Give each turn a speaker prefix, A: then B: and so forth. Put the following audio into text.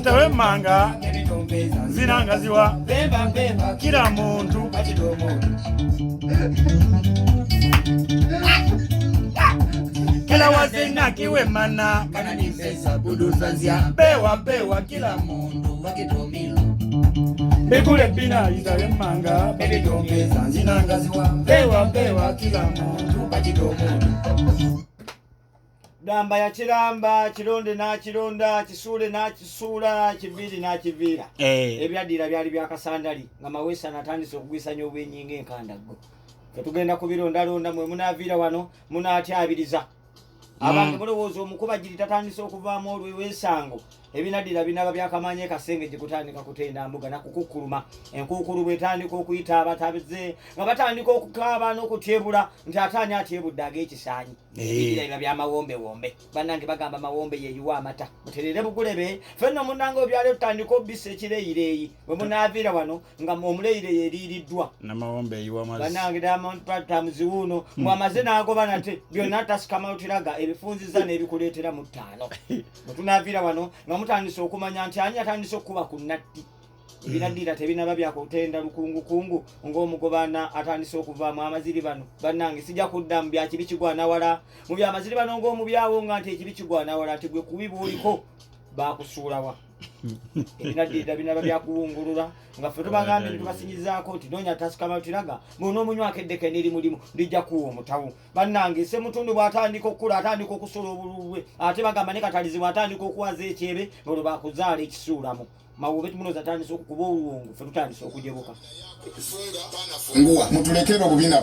A: Ntawe manga zinangaziwa kila muntu kila wazina kiwe mana bewa kila muntu bekule bina ntawe manga zinangaziwa bewa kila muntu Damba ya chiramba, chironde na chironda, chisule na chisula, chiviri na chivira. Ebyadira byali byakasandali nga mawesa natandise okugwisa nyo bwenyinge enkandago. Ketugenda kubironda londa mwe munavira wano munatyabiriza. Abantu mulowooza omukuba giri tatandise okuvaamu olwewesango. Ebinadira binaba byakamanye kasenge gikutandika kutenda mbuga na kukukuluma enkukulu bwetandika okuyita abatabize nga batandika okukaaba n'okutyebula nti atanya atyebudde ag'ekisaanyi ebirabira by'amawombe wombe bannange bagamba mawombe yeeyiwa amata muterere bugulebe fenno munnange obyale tutandika obbisa ekireeyireeyi bwe munaaviira wano nga omuleeyireeyi eriiriddwa
B: n'amawombe eyiwa amazzi
A: bannange Diamond Platnumz wuuno mwamaze n'agoba nate byonna tasikamalutiraga ebifunziza n'ebikuleetera mu ttaano bwe tunaaviira wano mutandise okumanya nti ani atandise okuba ku natti ebinadira tebinaba byakutenda lukungukungu ng'omugobana atandise okuvaamu amaziri bano bannange sijja kudda mu byakibi kigwana wala mu byamaziri bano ng'omubyawo nga nti ekibi kigwana wala nti gwe kubibuuliko bakusuulawa ebinadira binaba byakuwungulula nga ffe tubagambye nitubasinyizaako nti noonya tasikamalutiraga bw'onoomunywako eddeke neri mulimu lijja kuwa omutawu bannange semutundu bw'atandika okukula atandika okusula obululwe ate bagamba ne katalizi bw'atandika okuwaza ekyebe olwo bakuzaala ekisuulamu mawube tumunoza atandise okukuba oluwongo ffe tutandise okujebuka
C: nguwa mutulekere obubina